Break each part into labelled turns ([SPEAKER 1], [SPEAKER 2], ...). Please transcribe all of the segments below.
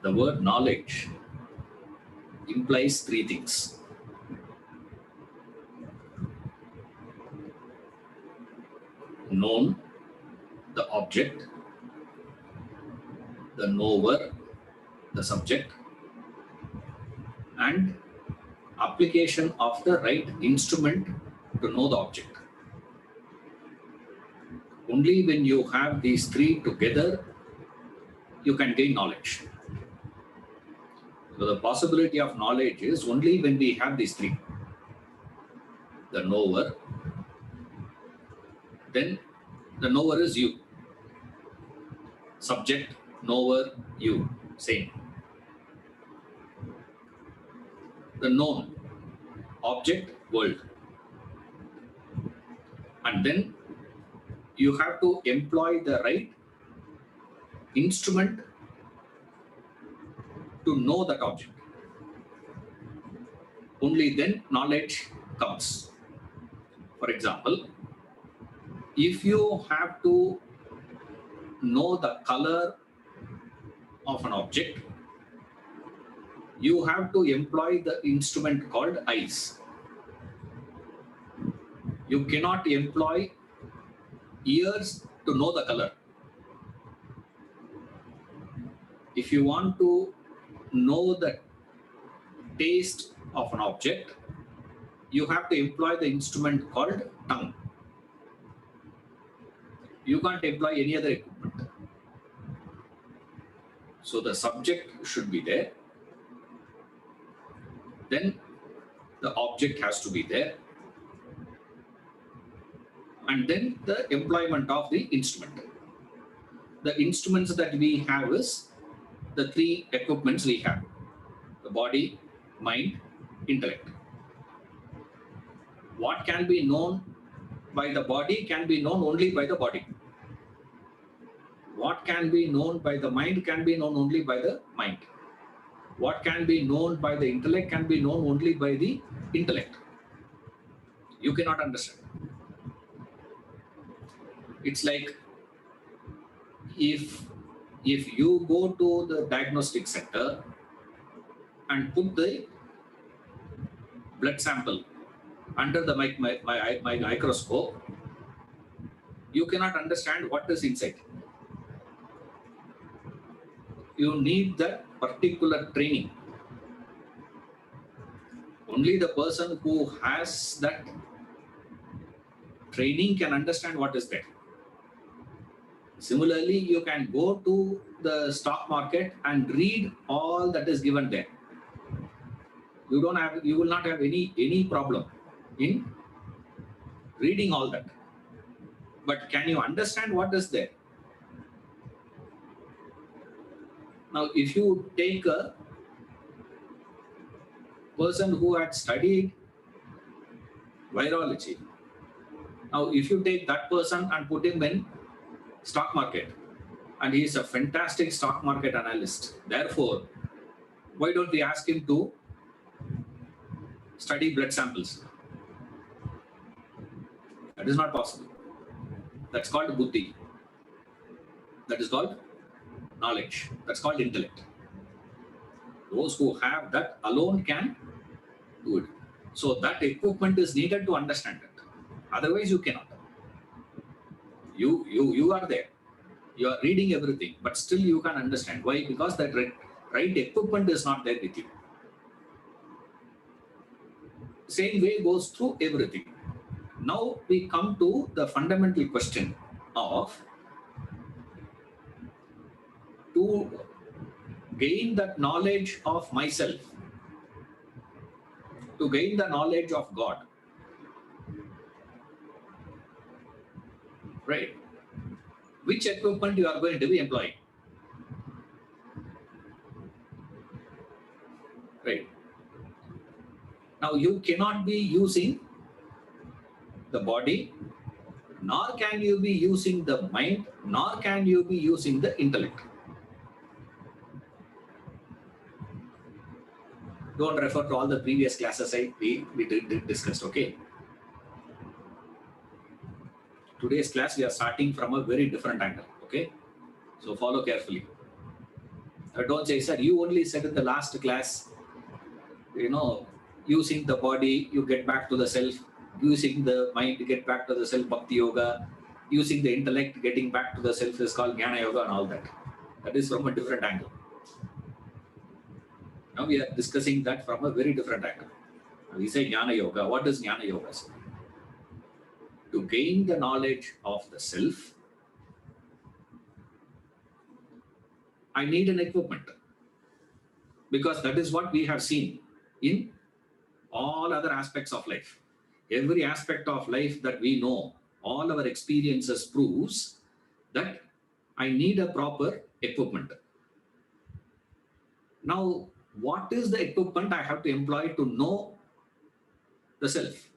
[SPEAKER 1] The word knowledge implies three things. Known, the object; the knower, the subject; and application of the right instrument to know the object. Only when you have these three together, you can gain knowledge. So the possibility of knowledge is only when we have these three. The knower, then the knower is you. Subject, knower, you, same. The known, object, world. And then you have to employ the right instrument to know that object. Only then knowledge comes. For example, if you have to know the color of an object, you have to employ the instrument called eyes. You cannot employ ears to know the color. If you want to know the taste of an object, you have to employ the instrument called tongue. You can't employ any other equipment. So the subject should be there. Then the object has to be there. And then the employment of the instrument. The instruments that we have is the three equipments we have: the body, mind, intellect. What can be known by the body can be known only by the body. What can be known by the mind can be known only by the mind. What can be known by the intellect can be known only by the intellect. You cannot understand. It's like if you go to the diagnostic center and put the blood sample under the microscope, you cannot understand what is inside. You need that particular training. Only the person who has that training can understand what is there. Similarly, you can go to the stock market and read all that is given there. You will not have any problem in reading all that. But can you understand what is there? Now, if you take a person who had studied virology, now if you take that person and put him in stock market, and he is a fantastic stock market analyst, therefore, why don't we ask him to study blood samples? That is not possible. That's called buddhi. That is called knowledge. That's called intellect. Those who have that alone can do it. So that equipment is needed to understand it. Otherwise, you cannot. You are there. You are reading everything, but still you can understand. Why? Because that right equipment is not there with you. Same way goes through everything. Now we come to the fundamental question of to gain that knowledge of myself, to gain the knowledge of God. Right? Which equipment you are going to be employing? Right? Now you cannot be using the body, nor can you be using the mind, nor can you be using the intellect. Don't refer to all the previous classes we discussed, okay? today's class, we are starting from a very different angle. Okay, so follow carefully. Don't say, sir, you only said in the last class, using the body, you get back to the self, using the mind to get back to the self, bhakti yoga, using the intellect, getting back to the self is called Gnana yoga and all that. That is from a different angle. Now we are discussing that from a very different angle. We say Gnana yoga. What does Gnana yoga say? To gain the knowledge of the self, I need an equipment. Because that is what we have seen in all other aspects of life. Every aspect of life that we know, all our experiences proves that I need a proper equipment. Now, what is the equipment I have to employ to know the self?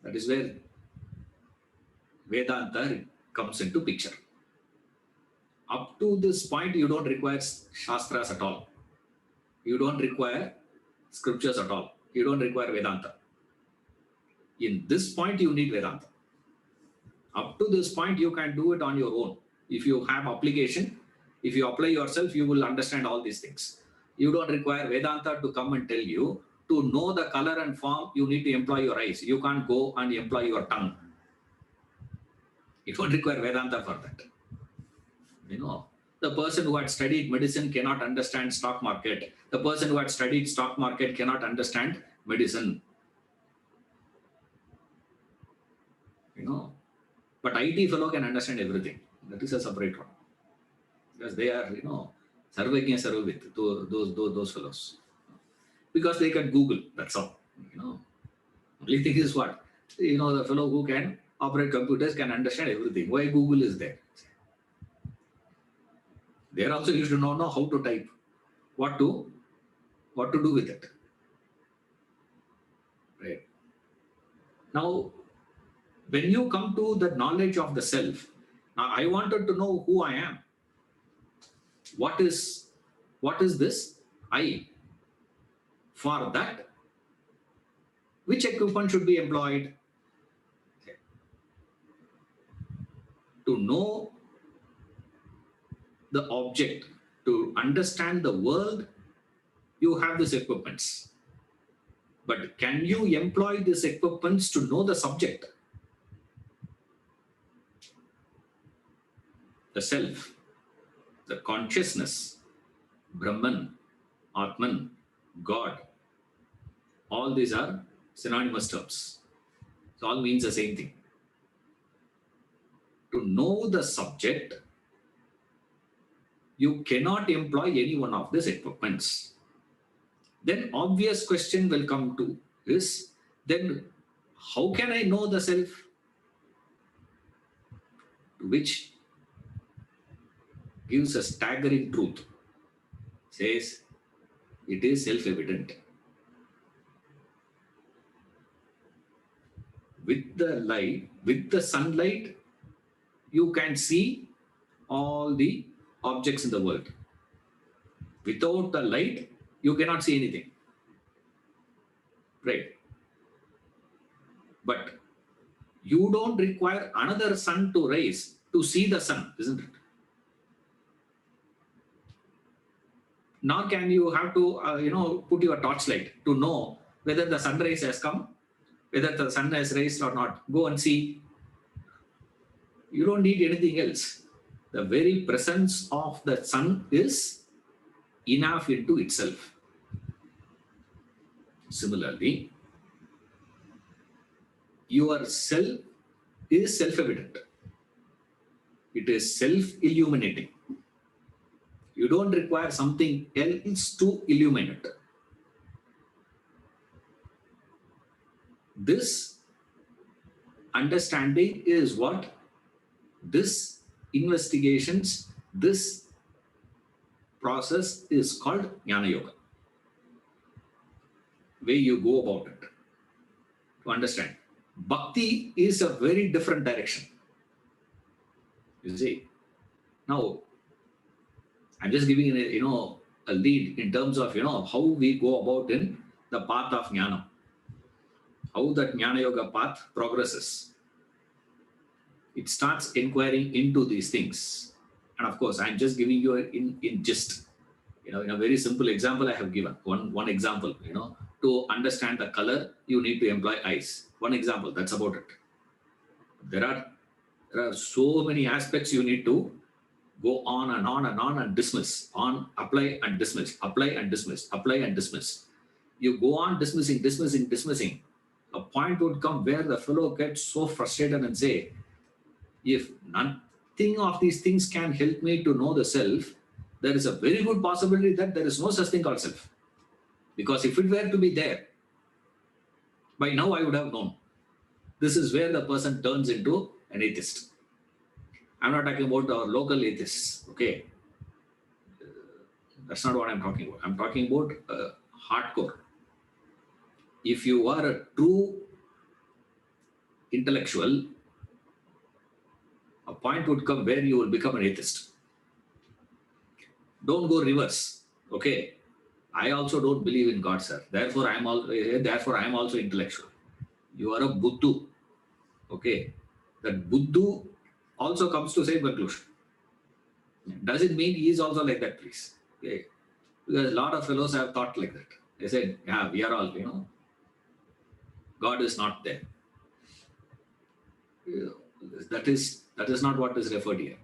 [SPEAKER 1] That is where Vedanta comes into picture. Up to this point, you don't require Shastras at all. You don't require scriptures at all. You don't require Vedanta. In this point, you need Vedanta. Up to this point, you can do it on your own. If you have application, if you apply yourself, you will understand all these things. You don't require Vedanta to come and tell you. To know the color and form, you need to employ your eyes. You can't go and employ your tongue. You don't require Vedanta for that. The person who had studied medicine cannot understand stock market. The person who had studied stock market cannot understand medicine. But IT fellow can understand everything. That is a separate one. Because they are, sarvagya sarvavit, those fellows. Because they can Google, that's all. Only thing is what? The fellow who can operate computers can understand everything. Why Google is there? There also you should not know how to type, what to do with it. Right. Now, when you come to the knowledge of the self, now I wanted to know who I am. What is this I? For that, which equipment should be employed? Okay. To know the object, to understand the world, you have these equipments. But can you employ these equipments to know the subject? The self, the consciousness, Brahman, Atman, God. All these are synonymous terms. It all means the same thing. To know the subject, you cannot employ any one of these equipments. Then obvious question will come to is, then how can I know the self? Which gives a staggering truth. Says it is self-evident. With the light, with the sunlight, you can see all the objects in the world. Without the light, you cannot see anything. Right? But you don't require another sun to rise to see the sun, isn't it? Nor can you have to, put your torchlight to know whether the sunrise has come, whether the sun has raised or not. Go and see. You don't need anything else. The very presence of the sun is enough into itself. Similarly, your self is self-evident. It is self-illuminating. You don't require something else to illuminate. This understanding is what this investigations, this process is called Jnana Yoga. Way you go about it to understand. Bhakti is a very different direction. You see. Now, I'm just giving a lead in terms of how we go about in the path of Yanam. how that Jnana Yoga path progresses. It starts inquiring into these things. And of course, I'm just giving you in gist. In a very simple example, I have given one example. To understand the color, you need to employ eyes. One example, that's about it. There are so many aspects you need to go on and on and on and dismiss, on, apply and dismiss, apply and dismiss, apply and dismiss. You go on dismissing. A point would come where the fellow gets so frustrated and say, if nothing of these things can help me to know the self, there is a very good possibility that there is no such thing called self. Because if it were to be there, by now I would have known. This is where the person turns into an atheist. I'm not talking about our local atheists, okay? That's not what I'm talking about. I'm talking about hardcore. If you are a true intellectual, a point would come where you will become an atheist. Don't go reverse, okay? I also don't believe in God, sir. Therefore, I am also intellectual. You are a Buddhu, okay? That Buddhu also comes to same conclusion. Does it mean he is also like that, please? Okay. Because a lot of fellows have thought like that. They said, yeah, we are all, God is not there. That is not what is referred here.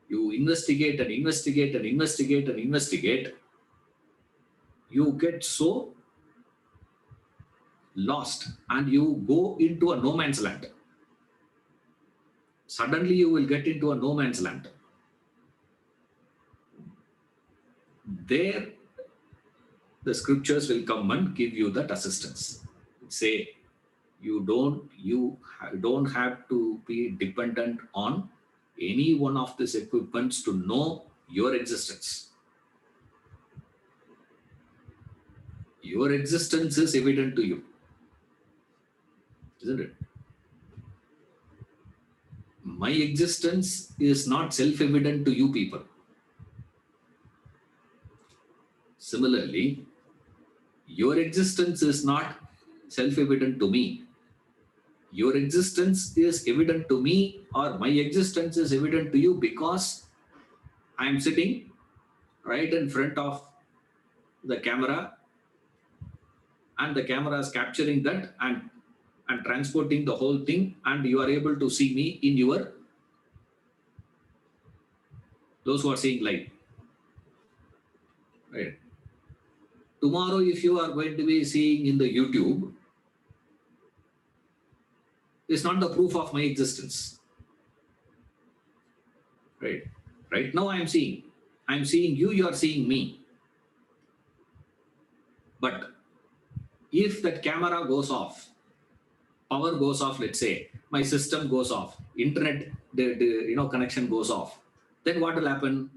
[SPEAKER 1] You investigate and investigate and investigate and investigate. You get so lost and you go into a no man's land. Suddenly you will get into a no man's land. There, the scriptures will come and give you that assistance. Say, you don't have to be dependent on any one of these equipments to know your existence. Your existence is evident to you, isn't it? My existence is not self-evident to you people. Similarly, your existence is not self-evident to me. Your existence is evident to me, or my existence is evident to you because I am sitting right in front of the camera and the camera is capturing that and transporting the whole thing, and you are able to see me in those who are seeing live. Right. Tomorrow, if you are going to be seeing in the YouTube, it's not the proof of my existence. Right. Right now I'm seeing you, you are seeing me. But if that camera goes off, power goes off, let's say, my system goes off, internet connection goes off, then what will happen?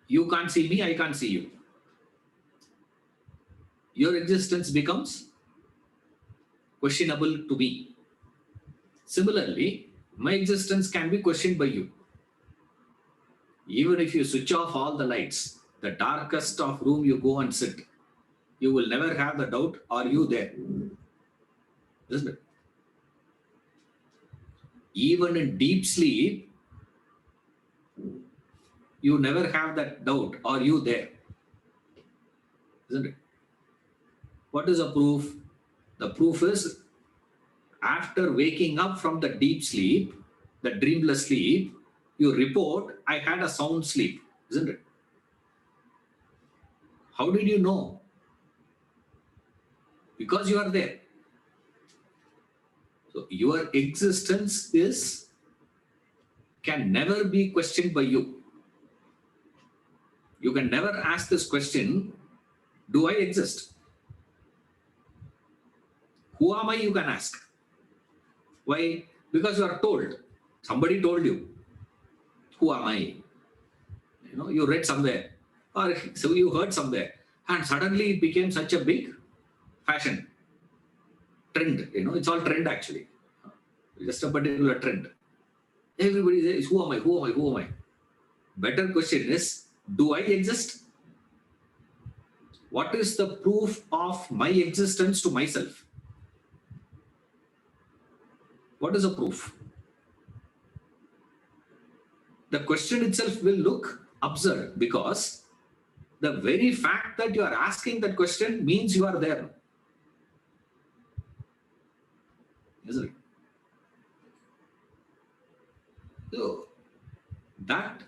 [SPEAKER 1] You can't see me, I can't see you. Your existence becomes questionable to me. Similarly, my existence can be questioned by you. Even if you switch off all the lights, the darkest of room you go and sit, you will never have the doubt, are you there? Isn't it? Even in deep sleep, you never have that doubt, are you there? Isn't it? What is the proof? The proof is, after waking up from the deep sleep, the dreamless sleep, you report, I had a sound sleep, isn't it? How did you know? Because you are there. So your existence can never be questioned by you. You can never ask this question, do I exist? Who am I, you can ask. Why? Because you are told. Somebody told you. Who am I? You read somewhere, or so you heard somewhere, and suddenly it became such a big fashion trend. It's all trend actually. Just a particular trend. Everybody says, who am I? Who am I? Who am I? Better question is, do I exist? What is the proof of my existence to myself? What is the proof? The question itself will look absurd because the very fact that you are asking that question means you are there. Isn't it? So, that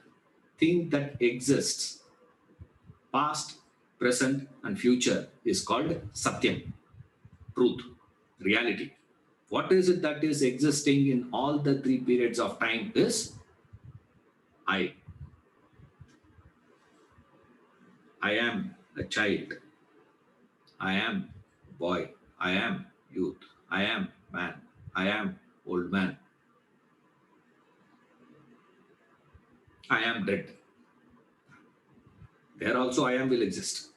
[SPEAKER 1] thing that exists, past, present, and future, is called Satyam, truth, reality. What is it that is existing in all the three periods of time is I. I am a child. I am boy. I am youth. I am man. I am old man. I am dead. There also I am will exist.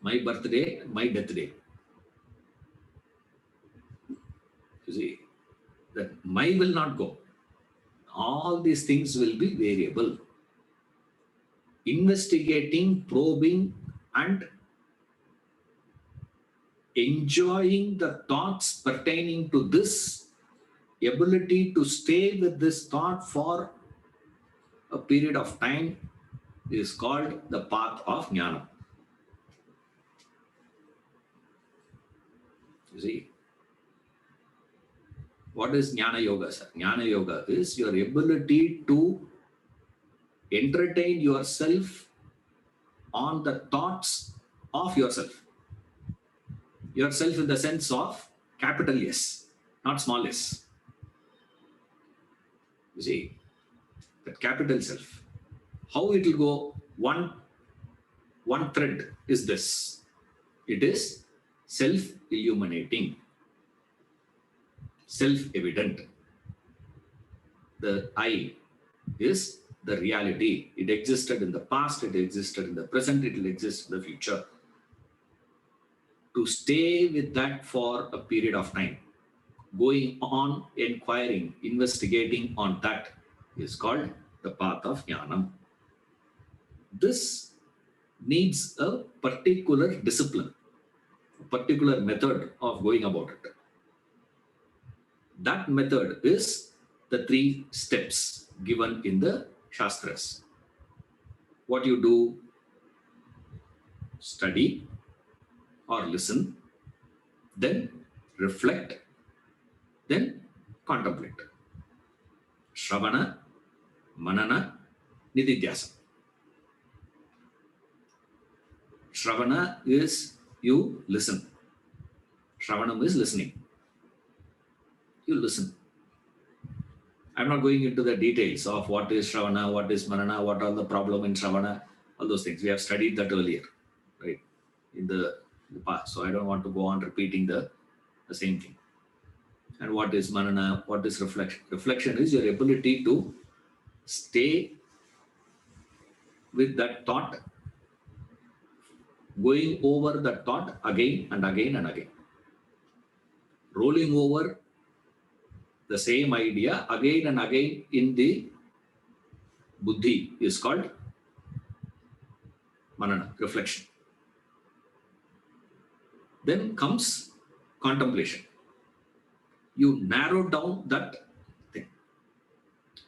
[SPEAKER 1] My birthday, my death day. You see, that my will not go. All these things will be variable. Investigating, probing, and enjoying the thoughts pertaining to this ability to stay with this thought for a period of time is called the path of Gnana. You see, what is Gnana Yoga, sir? Gnana Yoga is your ability to entertain yourself on the thoughts of yourself. Yourself in the sense of capital S, not small s. You see, that capital self. How it will go? One thread is this. It is self-illuminating, self-evident. The I is the reality. It existed in the past, it existed in the present, it will exist in the future. To stay with that for a period of time, going on, inquiring, investigating on that is called the path of Yanam. This needs a particular discipline, a particular method of going about it. That method is the 3 steps given in the Shastras. What you do, study or listen, then reflect, then contemplate. Shravana, Manana, Nididhyasa. Shravana is you listen. Shravanam is listening. You listen. I'm not going into the details of what is Shravana, what is Manana, what are the problem in Shravana, all those things. We have studied that earlier, right, in the past. So I don't want to go on repeating the same thing. And what is Manana, what is reflection? Reflection is your ability to stay with that thought, going over that thought again and again and again. Rolling over the same idea again and again in the buddhi is called manana, reflection. Then comes contemplation. You narrow down that thing.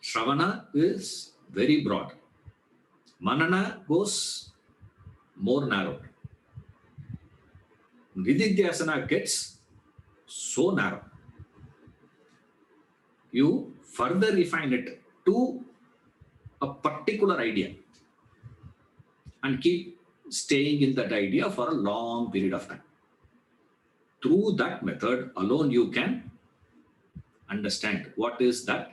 [SPEAKER 1] Shravana is very broad. Manana goes more narrow. Nididhyasana gets so narrow. You further refine it to a particular idea and keep staying in that idea for a long period of time. Through that method alone, you can understand what is that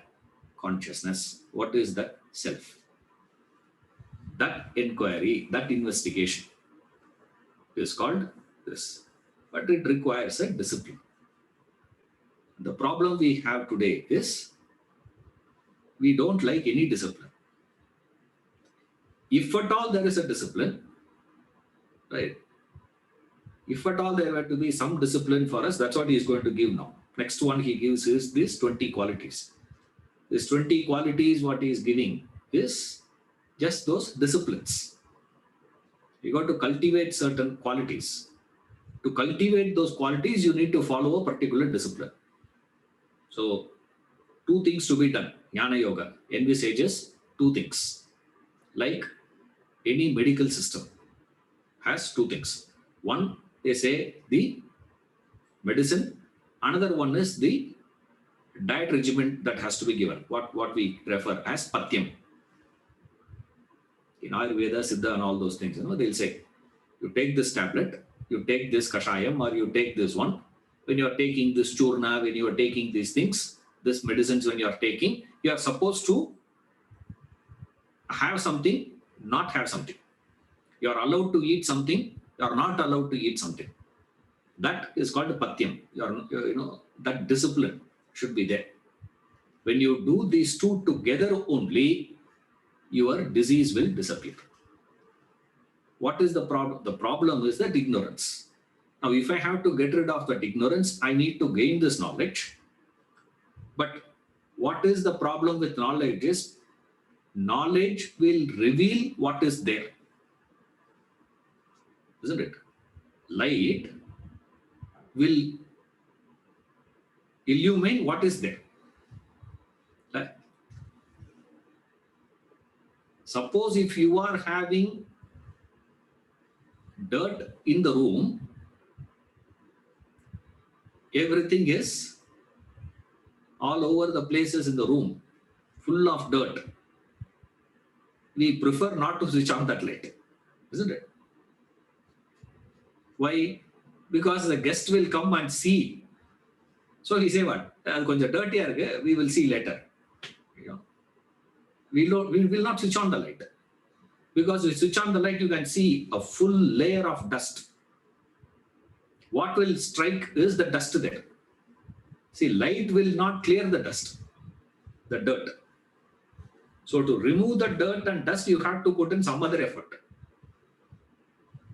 [SPEAKER 1] consciousness, what is that self. That inquiry, that investigation is called this. But it requires a discipline. The problem we have today is we don't like any discipline. If at all there is a discipline, right? If at all there were to be some discipline for us, that's what he is going to give now. Next one he gives is these 20 qualities. These 20 qualities, what he is giving is just those disciplines. You got to cultivate certain qualities. To cultivate those qualities, you need to follow a particular discipline. So, two things to be done. Jnana Yoga envisages two things. Like any medical system has two things. One, they say the medicine. Another one is the diet regimen that has to be given. What we refer as patyam. In Ayurveda, Siddha, and all those things, they'll say, you take this tablet, you take this kashayam, or you take this one. When you are taking this churna, when you are taking these things, this medicines, when you are taking, you are supposed to have something, not have something. You are allowed to eat something, you are not allowed to eat something. That is called patyam. That discipline should be there. When you do these two together only, your disease will disappear. What is the problem? The problem is that ignorance. Now, if I have to get rid of that ignorance, I need to gain this knowledge. But what is the problem with knowledge is, knowledge will reveal what is there. Isn't it? Light will illumine what is there. Right? Suppose if you are having dirt in the room, everything is all over the places in the room, full of dirt. We prefer not to switch on that light, isn't it? Why? Because the guest will come and see. So he say what? Dirty, we will see later. We will not switch on the light. Because if you switch on the light, you can see a full layer of dust. What will strike is the dust there. See, light will not clear the dust, the dirt. So to remove the dirt and dust, you have to put in some other effort.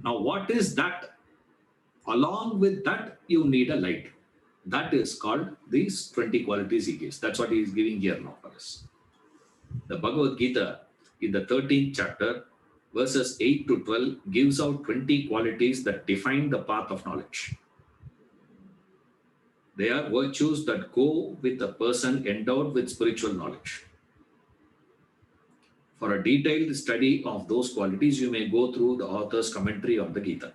[SPEAKER 1] Now, what is that? Along with that, you need a light. That is called these 20 qualities he gives. That's what he is giving here now for us. The Bhagavad Gita, in the 13th chapter, verses 8 to 12, gives out 20 qualities that define the path of knowledge. They are virtues that go with a person endowed with spiritual knowledge. For a detailed study of those qualities, you may go through the author's commentary on the Gita.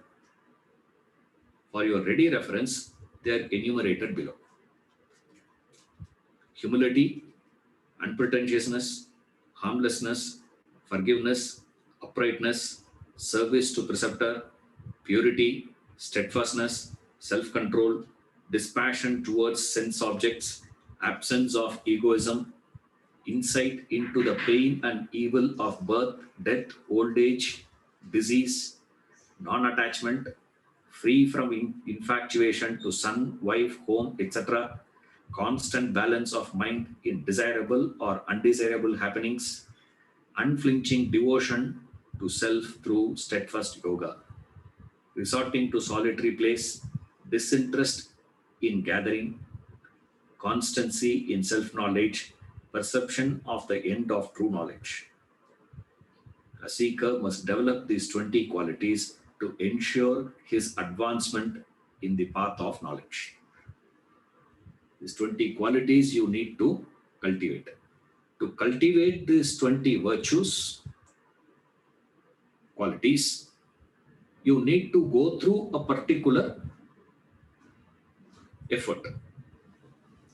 [SPEAKER 1] For your ready reference, they are enumerated below. Humility, unpretentiousness, harmlessness, forgiveness, uprightness, service to preceptor, purity, steadfastness, self-control, dispassion towards sense objects, absence of egoism, insight into the pain and evil of birth, death, old age, disease, non-attachment, free from infatuation to son, wife, home, etc., constant balance of mind in desirable or undesirable happenings, unflinching devotion to self through steadfast yoga, resorting to solitary place, disinterest in gathering, constancy in self-knowledge, perception of the end of true knowledge. A seeker must develop these 20 qualities to ensure his advancement in the path of knowledge. These 20 qualities you need to cultivate. To cultivate these 20 virtues, qualities, you need to go through a particular effort.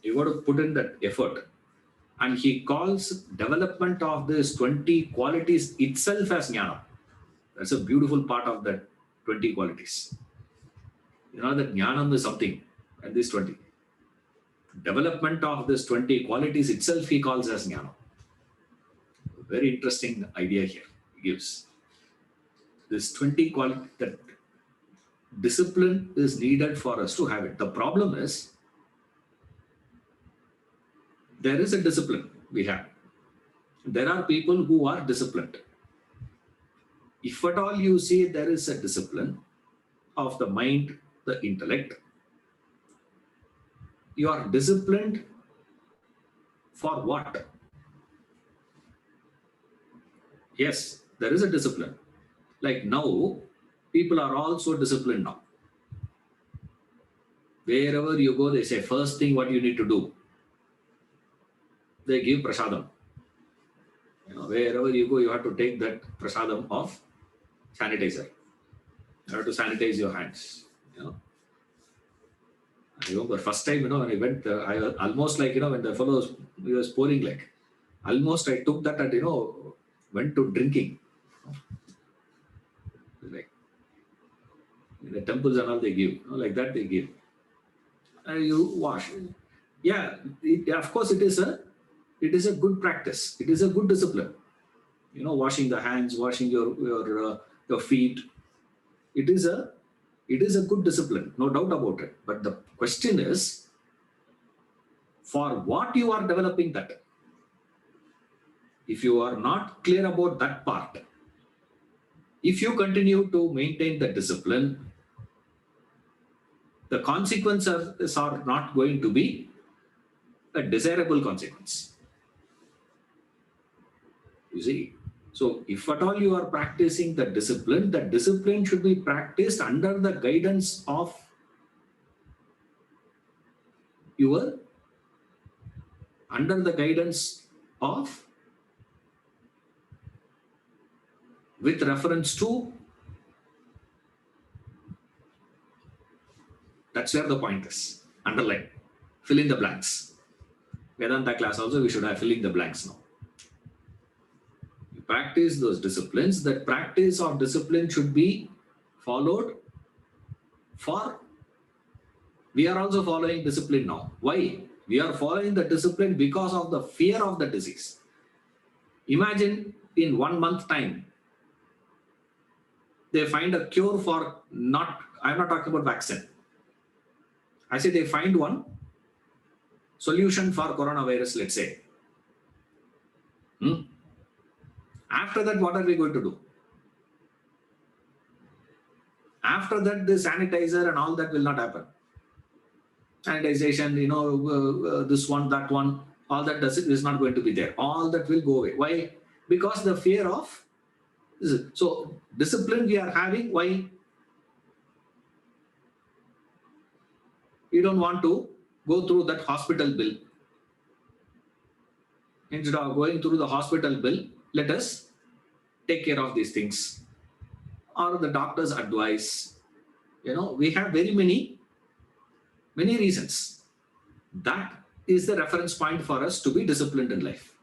[SPEAKER 1] You got to put in that effort. And he calls development of these 20 qualities itself as Gnana. That's a beautiful part of that 20 qualities. You know that Jnanam is something, and these 20. Development of this 20 qualities itself he calls as Gnana. Very interesting idea here he gives. This 20 quality, that discipline is needed for us to have it. The problem is, there is a discipline we have. There are people who are disciplined. If at all you see there is a discipline of the mind, the intellect, you are disciplined for what? Yes, there is a discipline. Like now, People are all so disciplined now. Wherever you go, they say, first thing what you need to do, they give prasadam. Wherever you go, you have to take that prasadam of sanitizer. You have to sanitize your hands. I remember first time, when I went, I was almost like, when the fellow was pouring, like, almost I took that and, went to drinking. Like, in the temples and all they give, like that they give. And you wash. Yeah, of course it is a good practice. It is a good discipline. Washing the hands, washing your feet. It is a good discipline, no doubt about it. But the question is, for what you are developing that? If you are not clear about that part, if you continue to maintain the discipline, the consequences are not going to be a desirable consequence. You see? So if at all you are practicing the discipline, that discipline should be practiced under the guidance of with reference to, that's where the point is. Underline. Fill in the blanks. Vedanta class also we should have filling the blanks now. You practice those disciplines. That practice of discipline should be followed we are also following discipline now. Why? We are following the discipline because of the fear of the disease. Imagine in 1 month time, they find a cure for I'm not talking about vaccine. I say they find one solution for coronavirus, let's say. After that, what are we going to do? After that, the sanitizer and all that will not happen. Sanitization, this one, that one, all that is not going to be there. All that will go away. Why? Because the fear of. So discipline we are having. Why? We don't want to go through that hospital bill. Instead of going through the hospital bill, let us take care of these things. Or the doctor's advice. We have very many reasons. That is the reference point for us to be disciplined in life.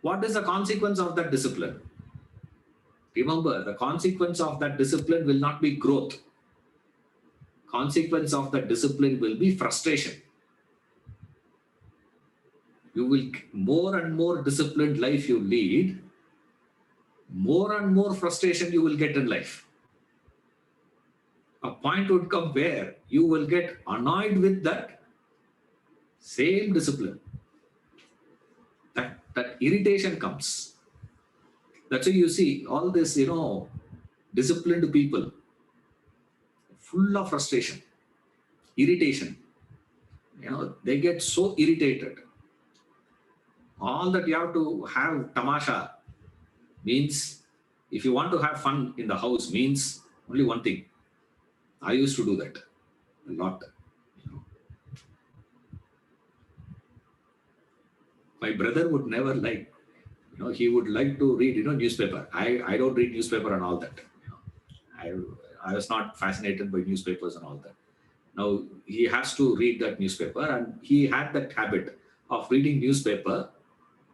[SPEAKER 1] What is the consequence of that discipline? Remember, the consequence of that discipline will not be growth. Consequence of that discipline will be frustration. You will, more and more disciplined life you lead, more and more frustration you will get in life. A point would come where you will get annoyed with that same discipline. That irritation comes. That's why you see all this, disciplined people full of frustration, irritation. They get so irritated. All that you have to have tamasha means, if you want to have fun in the house, means only one thing. I used to do that a lot. My brother would never like, he would like to read, newspaper. I don't read newspaper and all that. I was not fascinated by newspapers and all that. Now he has to read that newspaper, and he had that habit of reading newspaper,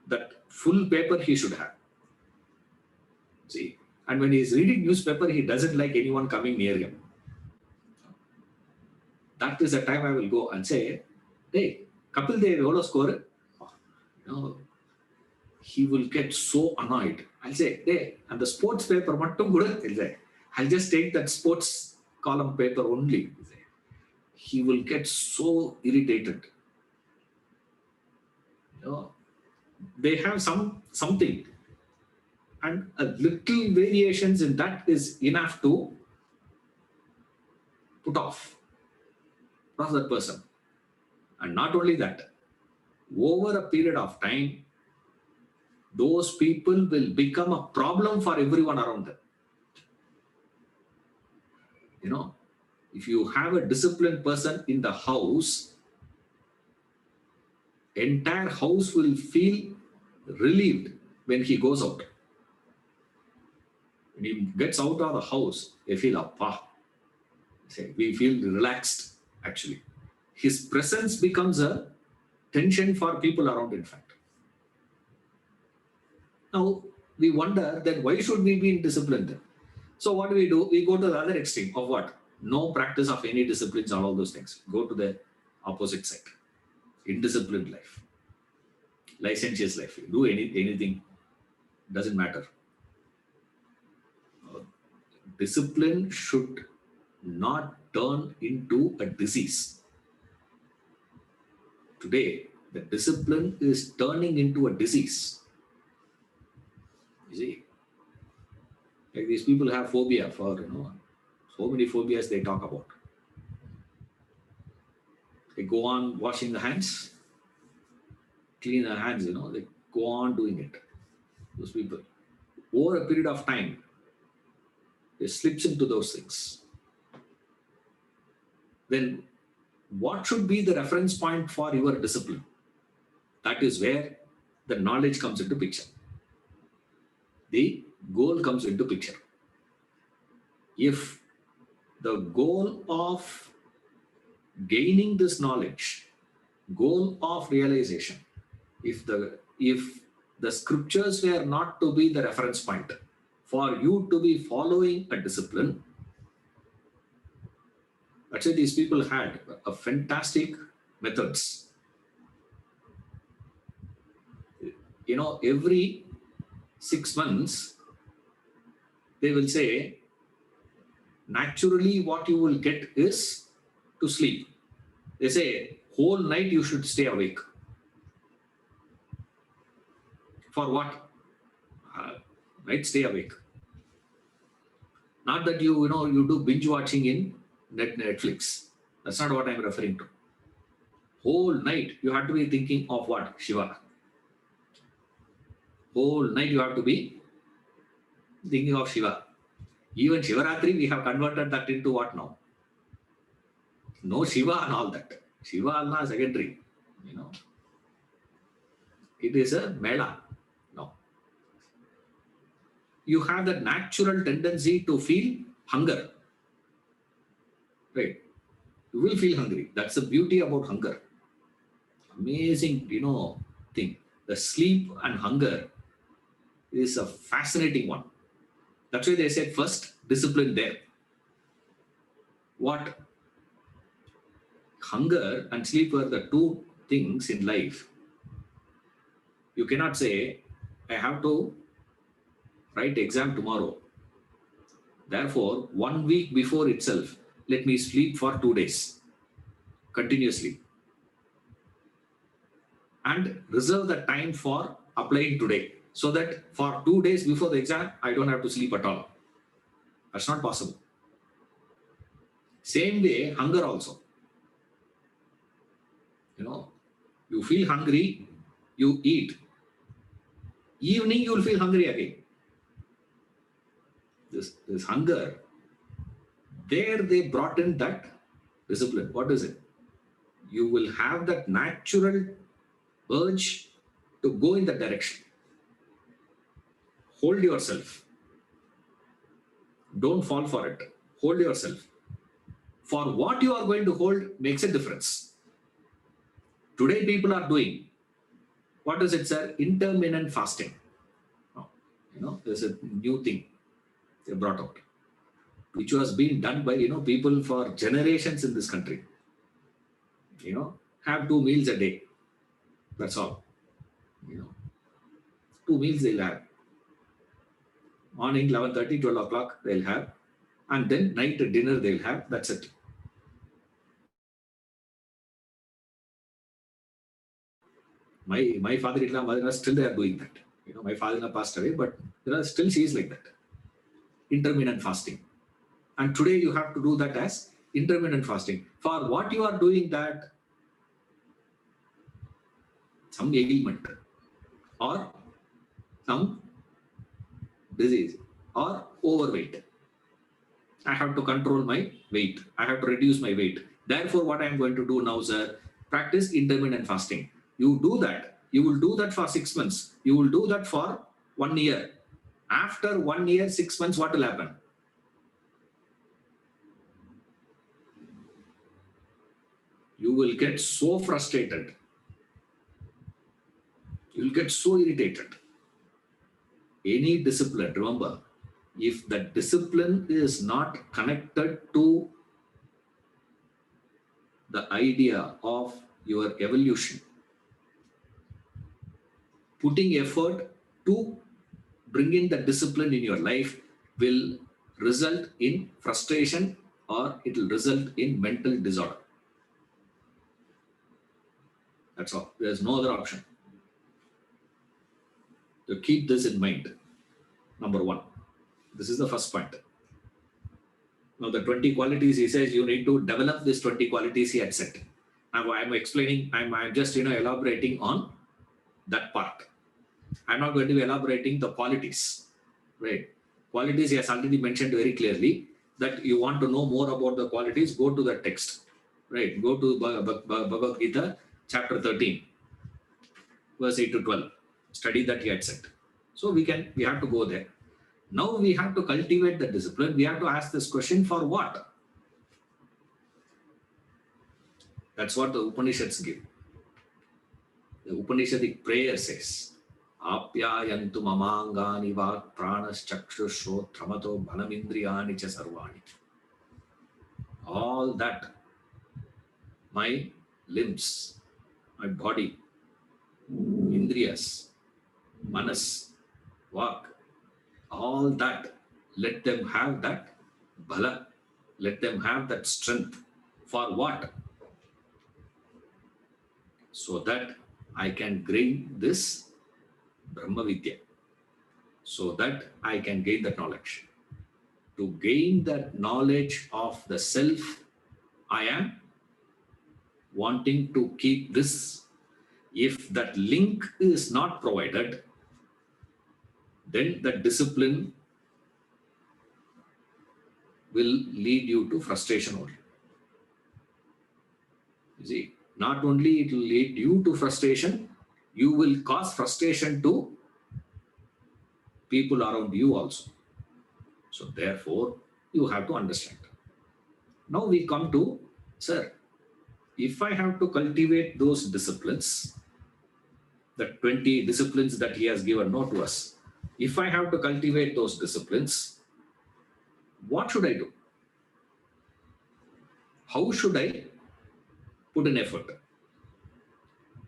[SPEAKER 1] that full paper he should have. See, and when he is reading newspaper, he doesn't like anyone coming near him. That is the time I will go and say, hey, Kapil Dev, evo score? He will get so annoyed. I'll say, hey, and the sports paper, I'll just take that sports column paper only. He will get so irritated. They have something, and a little variations in that is enough to put off that person. And not only that, over a period of time, those people will become a problem for everyone around them. if you have a disciplined person in the house, entire house will feel relieved when he goes out. When he gets out of the house, they feel, appa. We feel relaxed, actually. His presence becomes a tension for people around, in fact. Now, we wonder then why should we be in discipline then? So what do? We go to the other extreme of what? No practice of any disciplines or all those things. Go to the opposite side. Indisciplined life. Licentious life. Do anything. Doesn't matter. Discipline should not turn into a disease. Today, the discipline is turning into a disease. You see, like these people have phobia for, so many phobias they talk about. They go on washing the hands, clean their hands, they go on doing it. Those people, over a period of time, they slips into those things. Then what should be the reference point for your discipline? That is where the knowledge comes into picture. The goal comes into picture. If the goal of gaining this knowledge, goal of realization, if the scriptures were not to be the reference point for you to be following a discipline, let's say these people had a fantastic methods. Every 6 months, they will say, naturally what you will get is to sleep. They say, whole night you should stay awake. For what? Right? Stay awake. Not that you do binge watching in Netflix. That's not what I'm referring to. Whole night you have to be thinking of what? Shiva. Whole night you have to be thinking of Shiva. Even Shivaratri, we have converted that into what now? No Shiva and all that. Shiva and secondary. It is a mela. No. You have that natural tendency to feel hunger. Right? You will feel hungry. That's the beauty about hunger. Amazing, thing. The sleep and hunger is a fascinating one. That's why they said first discipline there. What? Hunger and sleep are the two things in life. You cannot say, I have to write exam tomorrow. Therefore, 1 week before itself, let me sleep for 2 days continuously and reserve the time for applying today, so that for 2 days before the exam, I don't have to sleep at all. That's not possible. Same way, hunger also. You feel hungry, you eat. Evening, you will feel hungry again. This hunger, there they brought in that discipline. What is it? You will have that natural urge to go in that direction. Hold yourself. Don't fall for it. Hold yourself. For what you are going to hold makes a difference. Today people are doing, what is it, sir? Intermittent fasting. There's a new thing they brought out, which was being done by, people for generations in this country. Have 2 meals a day. That's all. 2 meals they'll have. Morning, 11:30, 12 o'clock, they'll have. And then night dinner they'll have. That's it. My father-in-law, mother-in-law, still they are doing that. My father-in-law passed away, but still she is like that. Intermittent fasting. And today you have to do that as intermittent fasting. For what you are doing that? Some ailment or some disease or overweight. I have to control my weight. I have to reduce my weight. Therefore, what I am going to do now, sir, practice intermittent fasting. You do that. You will do that for 6 months. You will do that for 1 year. After 1 year, 6 months, what will happen? You will get so frustrated. You will get so irritated. Any discipline, remember, if the discipline is not connected to the idea of your evolution, putting effort to bring in the discipline in your life will result in frustration or it will result in mental disorder. That's all. There's no other option. So keep this in mind. Number one. This is the first point. Now the 20 qualities, he says you need to develop these 20 qualities he had said. Now I'm explaining, I'm just elaborating on that part. I'm not going to be elaborating the qualities, right? Qualities he has already mentioned very clearly that you want to know more about the qualities, go to the text, right? Go to Bhagavad Gita, chapter 13, verse 8 to 12. Study that he had said. So we have to go there. Now we have to cultivate the discipline. We have to ask this question, for what? That's what the Upanishads give. The Upanishadic prayer says, Apyayantu mamangani vak pranas chakshusho tramato bhanamindriyani cha sarvani. All that, my limbs, my body, indriyas, manas, vak, all that, let them have that bhala, let them have that strength. For what? So that I can gain this Brahma Vidya, so that I can gain that knowledge. To gain that knowledge of the self, I am wanting to keep this. If that link is not provided, then the discipline will lead you to frustration only. You see, not only it will lead you to frustration, you will cause frustration to people around you also. So therefore, you have to understand. Now we come to, sir, if I have to cultivate those disciplines, the 20 disciplines that he has given note to us, if I have to cultivate those disciplines, what should I do? How should I put in effort?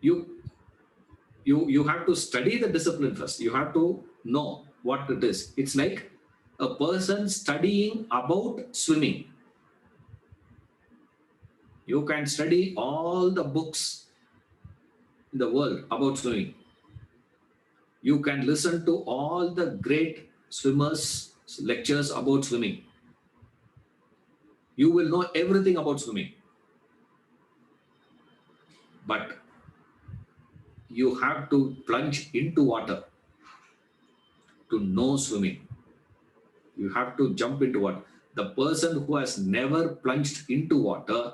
[SPEAKER 1] You have to study the discipline first. You have to know what it is. It's like a person studying about swimming. You can study all the books in the world about swimming. You can listen to all the great swimmers' lectures about swimming. You will know everything about swimming. But you have to plunge into water to know swimming. You have to jump into water. The person who has never plunged into water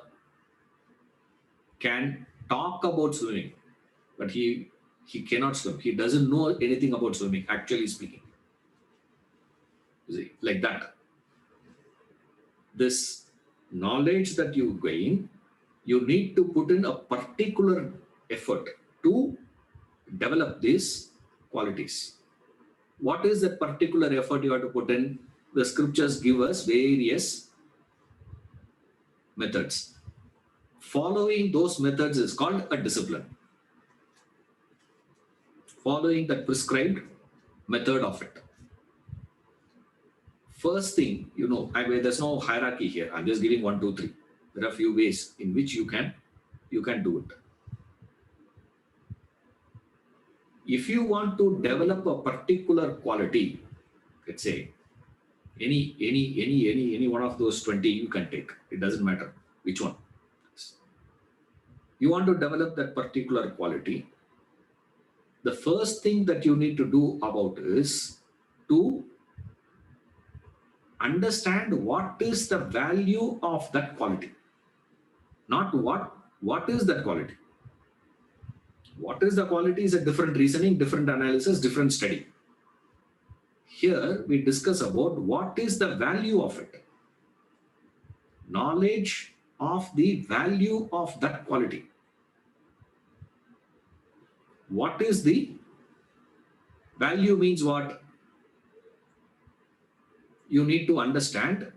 [SPEAKER 1] can talk about swimming, but he cannot swim. He doesn't know anything about swimming, actually speaking. You see, like that. This knowledge that you gain, you need to put in a particular effort to develop these qualities. What is that particular effort you have to put in? The scriptures give us various methods. Following those methods is called a discipline. Following that prescribed method of it. First thing, there's no hierarchy here. I'm just giving 1, 2, 3. There are a few ways in which you can do it. If you want to develop a particular quality, let's say any one of those 20 you can take. It doesn't matter which one. You want to develop that particular quality. The first thing that you need to do about is to understand what is the value of that quality, not what is that quality. What is the quality is a different reasoning, different analysis, different study. Here we discuss about what is the value of it. Knowledge of the value of that quality. What is the value means what? You need to understand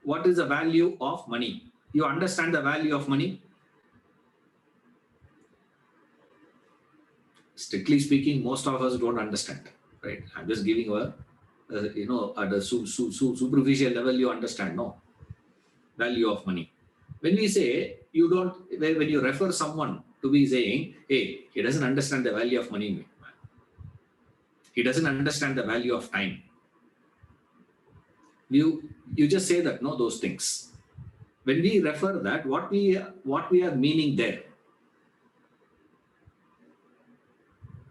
[SPEAKER 1] what is the value of money. You understand the value of money? Strictly speaking, most of us don't understand, right? I'm just giving at a superficial level, you understand, no? Value of money. When we say, when you refer someone to be saying, hey, he doesn't understand the value of money, he doesn't understand the value of time. You just say that, no, those things. When we refer that, what we are meaning there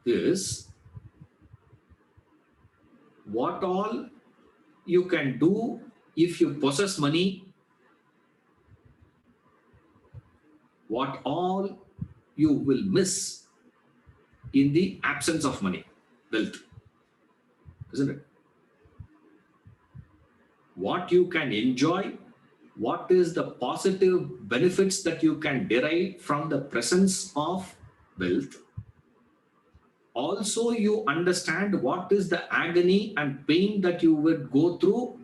[SPEAKER 1] is what all you can do if you possess money, what all you will miss in the absence of money, wealth, isn't it? What you can enjoy, what is the positive benefits that you can derive from the presence of wealth. Also, you understand what is the agony and pain that you would go through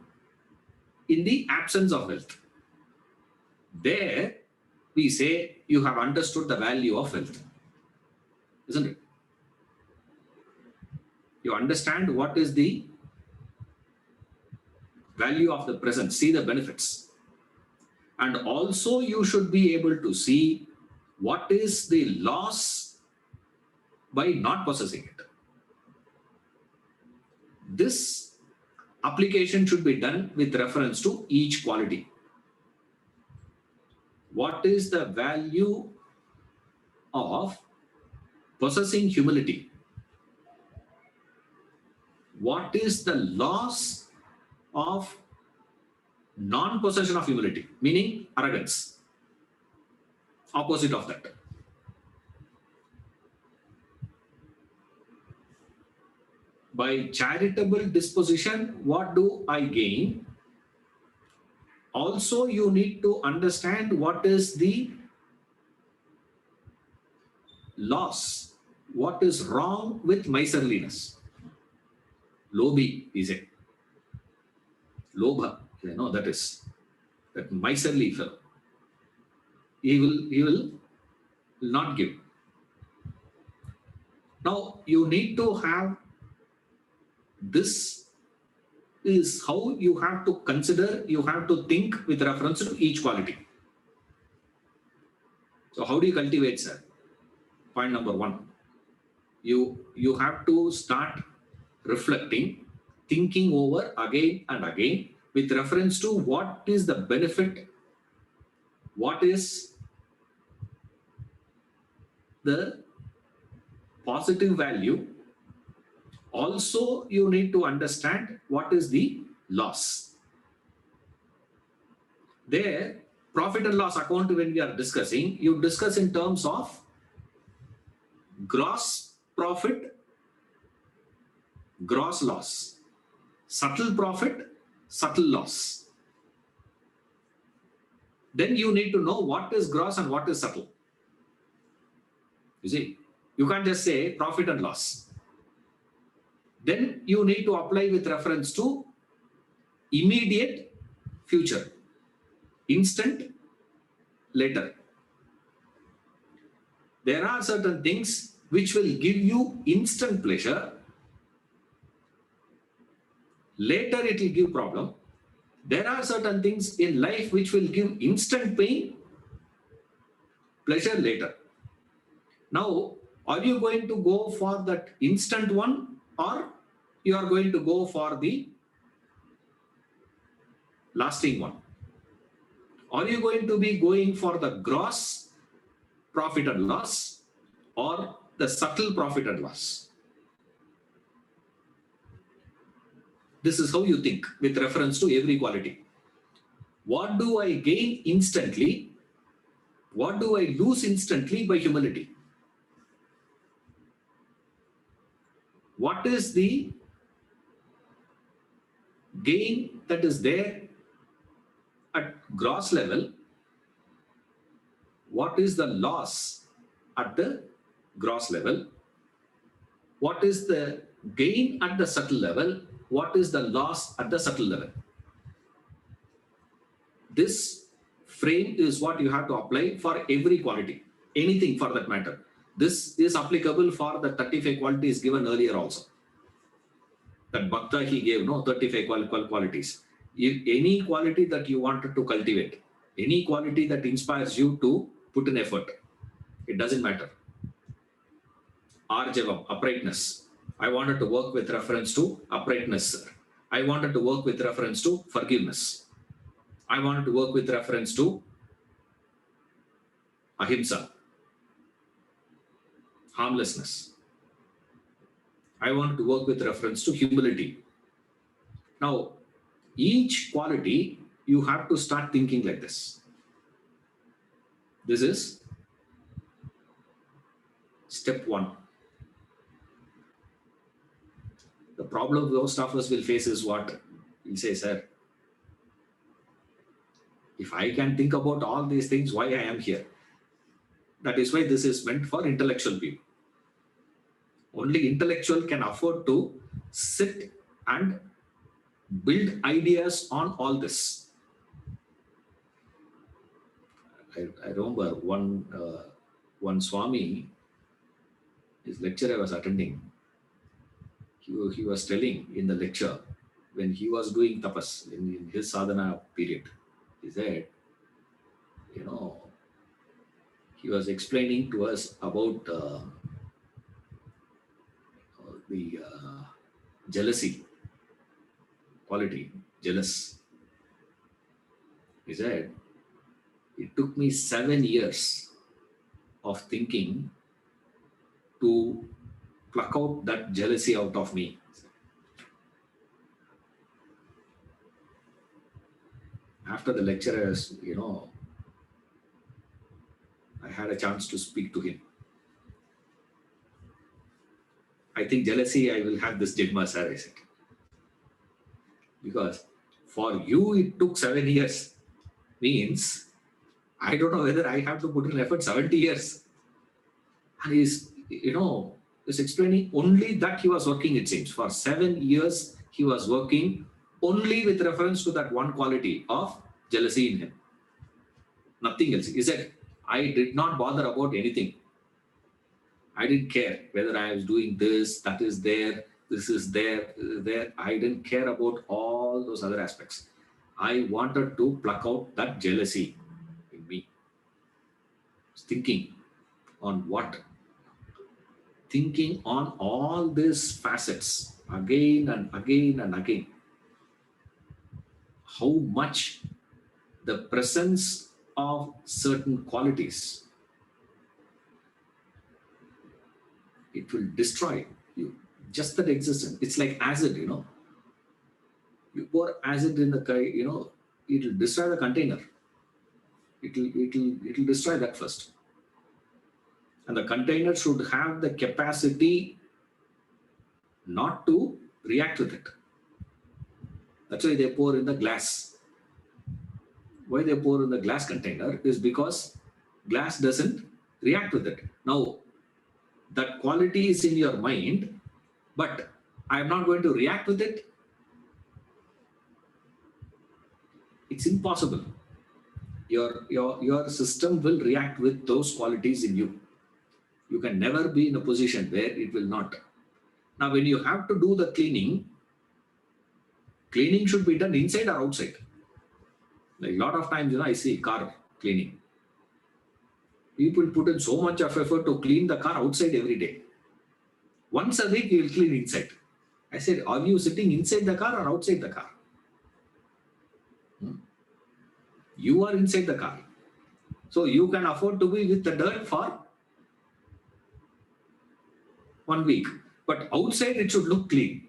[SPEAKER 1] in the absence of wealth. There, we say you have understood the value of wealth, isn't it? You understand what is the value of the present, see the benefits. And also you should be able to see what is the loss by not possessing it. This application should be done with reference to each quality. What is the value of possessing humility? What is the loss of non-possession of humility, meaning arrogance? Opposite of that. By charitable disposition, what do I gain? Also, you need to understand what is the loss, what is wrong with miserliness. Lobhi, we say. Lobha, that is that miserly fellow. He will not give. Now, you need to have this is how you have to consider, you have to think with reference to each quality. So how do you cultivate, sir? Point number one, you have to start reflecting, thinking over again and again with reference to what is the benefit, what is the positive value. Also, you need to understand what is the loss. There, profit and loss account, when we are discussing, you discuss in terms of gross profit, gross loss, subtle profit, subtle loss. Then you need to know what is gross and what is subtle. You see, you can't just say profit and loss. Then you need to apply with reference to immediate, future, instant, later. There are certain things which will give you instant pleasure. Later it will give problem. There are certain things in life which will give instant pain, pleasure later. Now, are you going to go for that instant one, or you are going to go for the lasting one? Are you going to be going for the gross profit and loss or the subtle profit and loss? This is how you think with reference to every quality. What do I gain instantly? What do I lose instantly by humility? What is the gain that is there at gross level? What is the loss at the gross level? What is the gain at the subtle level? What is the loss at the subtle level? This frame is what you have to apply for every quality, anything for that matter. This is applicable for the 35 qualities given earlier also. That Bhakta he gave, 35 qualities. If any quality that you wanted to cultivate, any quality that inspires you to put in effort, it doesn't matter. Arjavam, uprightness. I wanted to work with reference to uprightness, sir. I wanted to work with reference to forgiveness. I wanted to work with reference to ahimsa, harmlessness. I wanted to work with reference to humility. Now, each quality, you have to start thinking like this. This is step one. The problem most of us will face is what? We'll say, sir, if I can think about all these things, why I am here? That is why this is meant for intellectual people. Only intellectual can afford to sit and build ideas on all this. I remember one Swami, his lecture I was attending, he was telling in the lecture, when he was doing tapas in his sadhana period, he said, he was explaining to us about the jealousy quality, jealous. He said, it took me 7 years of thinking to pluck out that jealousy out of me. After the lecture, I had a chance to speak to him. I think jealousy, I will have this jigma, sir, I said. Because for you, it took 7 years. Means, I don't know whether I have to put in effort 70 years. And he's explaining only that he was working, it seems. For 7 years, he was working only with reference to that one quality of jealousy in him. Nothing else. He said, I did not bother about anything. I didn't care whether I was doing this, that is there, this is there, there. I didn't care about all those other aspects. I wanted to pluck out that jealousy in me. Thinking on what? Thinking on all these facets again and again and again. How much the presence of certain qualities, it will destroy you. Just that existence. It's like acid, You pour acid in the, it will destroy the container. It will destroy that first. And the container should have the capacity not to react with it. That's why they pour in the glass. Why they pour in the glass container is because glass doesn't react with it. Now, that quality is in your mind, but I am not going to react with it. It's impossible. Your system will react with those qualities in you. You can never be in a position where it will not. Now, when you have to do the cleaning should be done inside or outside. Like a lot of times, I see car cleaning. People put in so much of effort to clean the car outside every day. Once a week, you will clean inside. I said, are you sitting inside the car or outside the car? You are inside the car. So you can afford to be with the dirt for 1 week. But outside, it should look clean.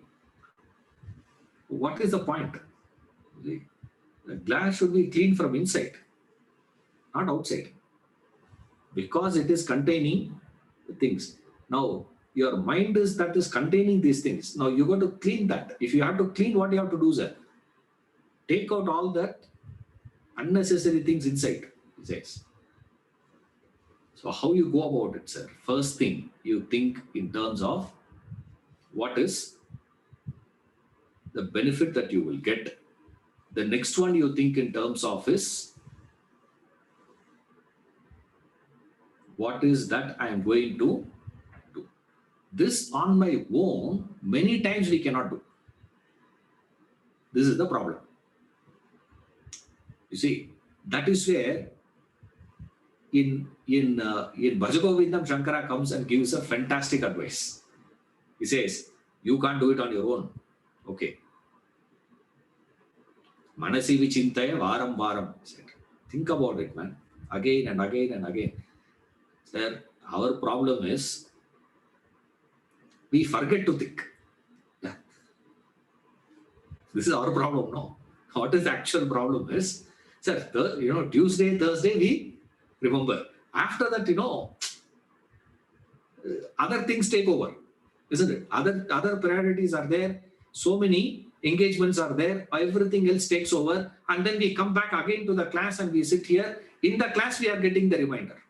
[SPEAKER 1] what is the point? The glass should be clean from inside, not outside, because it is containing things. Now, your mind is that is containing these things. Now, you got to clean that. If you have to clean, what you have to do, sir? Take out all that unnecessary things inside, he says. So, how you go about it, sir? First thing, you think in terms of what is the benefit that you will get. The next one you think in terms of is what is that I am going to do. This on my own, many times we cannot do. This is the problem. You see, that is where in Bhajagovindam, Shankara comes and gives a fantastic advice. He says, you can't do it on your own. Okay. Manasi vichintaya varam varam. Think about it, man. Again and again and again. Sir, our problem is we forget to think. This is our problem, no? What is the actual problem is, sir, Tuesday, Thursday, we remember. After that, other things take over, isn't it? Other priorities are there. So many engagements are there. Everything else takes over. And then we come back again to the class and we sit here. In the class, we are getting the reminder.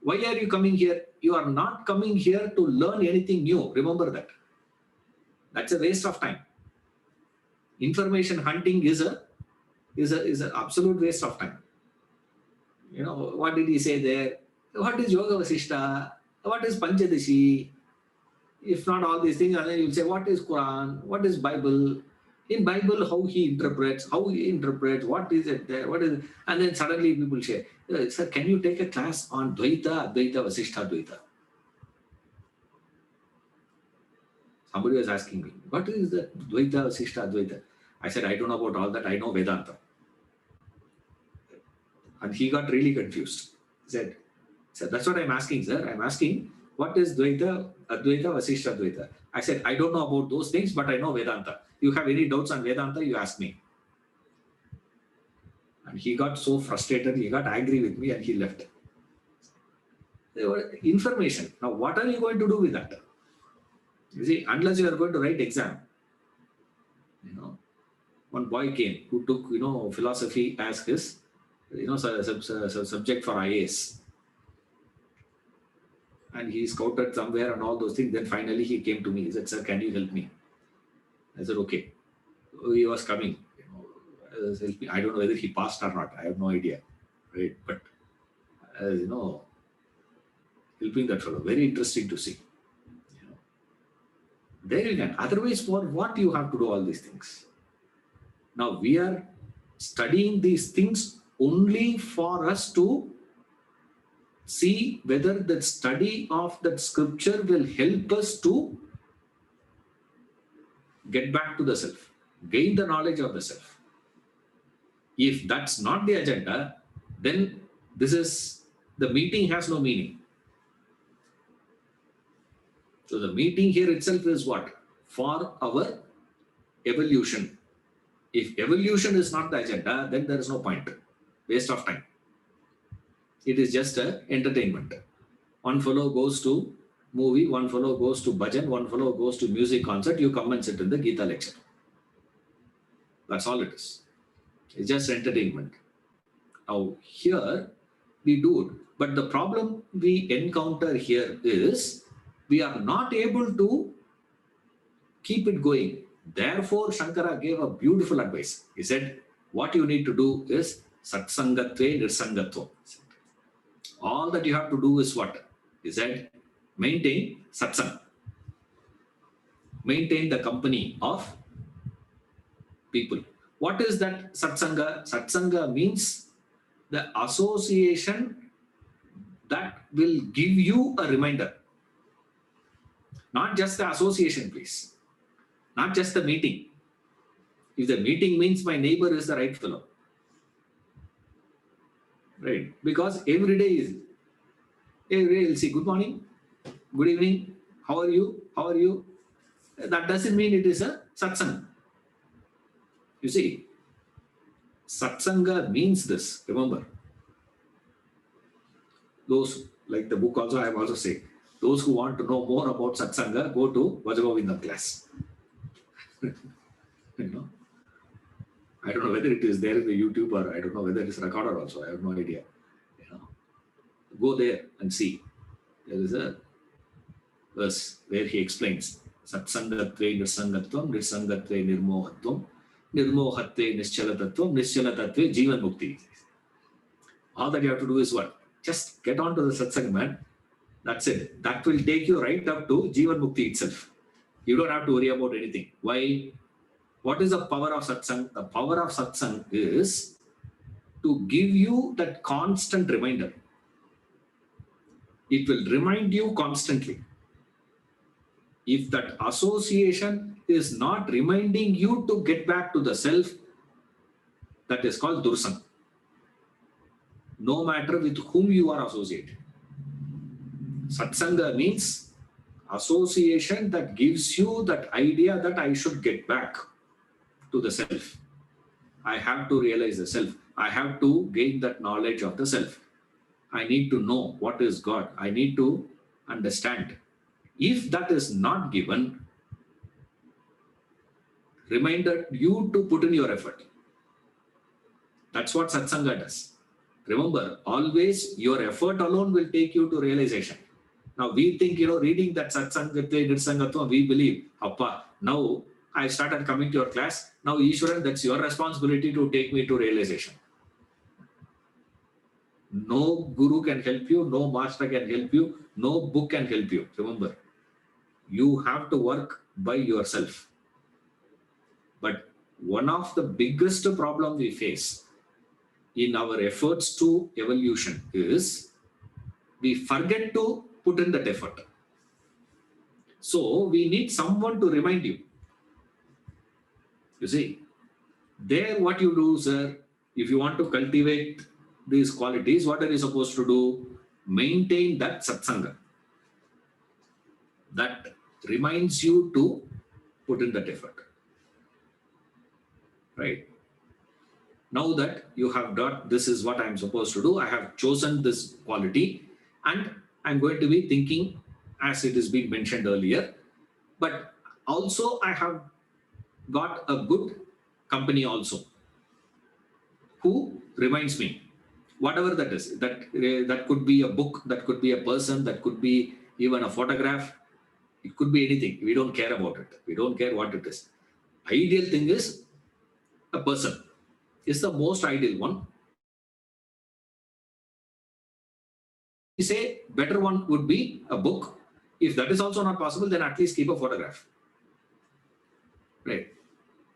[SPEAKER 1] Why are you coming here? You are not coming here to learn anything new. Remember that. That's a waste of time. Information hunting is an absolute waste of time. What did he say there? What is Yoga Vasishta? What is Panchadashi? If not all these things, and then you'll say, what is Quran? What is Bible? In Bible, how he interprets, what is it there? What is it? And then suddenly people say, sir, can you take a class on Dvaita, Advaita, Vasishta, Dvaita? Somebody was asking me, what is that Dvaita, Vasishta, Advaita? I said, I don't know about all that. I know Vedanta. And he got really confused. He said, that's what I'm asking, sir. I'm asking, what is Dvaita, Advaita, Vasishta, Dvaita? I said, I don't know about those things, but I know Vedanta. You have any doubts on Vedanta, you ask me. And he got so frustrated, he got angry with me and he left. Information. Now, what are you going to do with that? You see, unless you are going to write exam. One boy came who took, philosophy as his, subject for IAS. And he scouted somewhere and all those things. Then finally he came to me. He said, sir, can you help me? I said, okay. He was coming. Help me. I don't know whether he passed or not. I have no idea. Right? But, helping that fellow. Very interesting to see. There you can. Otherwise, for what you have to do all these things? Now, we are studying these things only for us to see whether the study of that scripture will help us to get back to the self, gain the knowledge of the self. If that's not the agenda, then the meeting has no meaning. So the meeting here itself is what? For our evolution. If evolution is not the agenda, then there is no point. Waste of time. It is just an entertainment. One fellow goes to movie, one fellow goes to bhajan, one fellow goes to music concert, you come and sit in the Gita lecture. That's all it is. It's just entertainment. Now here we do it. But the problem we encounter here is we are not able to keep it going. Therefore, Shankara gave a beautiful advice. He said, what you need to do is satsangatve nirsangatva. All that you have to do is what? He said, maintain satsang. Maintain the company of people. What is that satsanga? Satsanga means the association that will give you a reminder. Not just the association, please. Not just the meeting. If the meeting means my neighbor is the right fellow. Right? Because every day you'll see good morning, good evening, how are you? How are you? that doesn't mean it is a satsang. You see, satsanga means this. Remember, those, like the book also, I am also saying, those who want to know more about satsanga, go to Vajagovindam class. You know, I don't know whether it is there in the YouTube or I don't know whether it is recorded also. I have no idea. You know, go there and see. There is a verse where he explains Satsangatve nirsangatvam, nirsangatve nirmohatvam, nirmohatve nischalatatvam, nischalatatve jivan mukti. All that you have to do is what? Just get on to the satsang, man. That's it. That will take you right up to jivan mukti itself. You don't have to worry about anything. Why? What is the power of satsang? The power of satsang is to give you that constant reminder. It will remind you constantly. If that association is not reminding you to get back to the self, that is called dursang. No matter with whom you are associated. Satsanga means association that gives you that idea that I should get back to the self. I have to realize the self. I have to gain that knowledge of the self. I need to know what is God. I need to understand. If that is not given, reminder you to put in your effort. That's what satsanga does. Remember, always your effort alone will take you to realization. Now we think, reading that satsangatve nirsangatva, we believe, appa, now I started coming to your class. Now Ishwaran, that's your responsibility to take me to realization. No guru can help you, no master can help you, no book can help you. Remember, you have to work by yourself. But one of the biggest problems we face in our efforts to evolution is we forget to put in that effort. So we need someone to remind you. You see, there what you do, sir, if you want to cultivate these qualities, what are you supposed to do? Maintain that satsanga. That reminds you to put in that effort. Right? Now that you have got, this is what I'm supposed to do, I have chosen this quality and I'm going to be thinking as it is being mentioned earlier. But also I have got a good company also who reminds me, whatever that is, that could be a book, that could be a person, that could be even a photograph, it could be anything. We don't care about it. We don't care what it is. Ideal thing is a person is the most ideal one. We say better one would be a book. If that is also not possible, then at least keep a photograph. Right?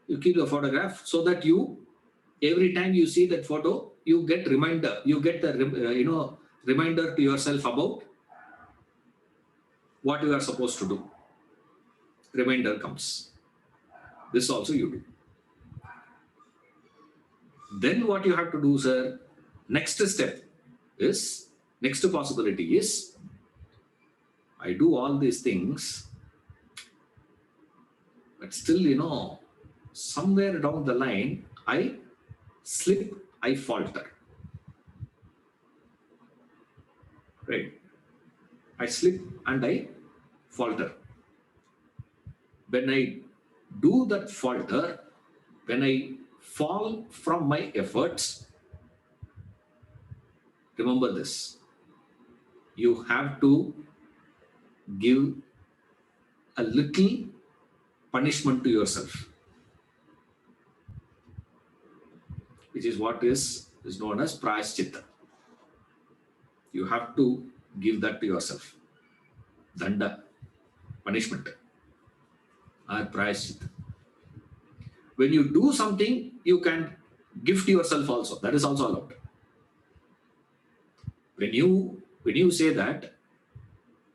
[SPEAKER 1] You keep the photograph so that you, every time you see that photo, you get reminder. You get the reminder to yourself about what you are supposed to do. Reminder comes. This also you do. Then what you have to do, sir, next step is, next possibility is, I do all these things, but still, somewhere down the line, I slip, I falter. Right? I slip and I falter. When I do that falter, when I fall from my efforts, remember this. You have to give a little punishment to yourself, which is what is known as prayaschitta. You have to give that to yourself. Danda, punishment, or prayaschitta. When you do something, you can gift yourself also. That is also allowed. When you say that,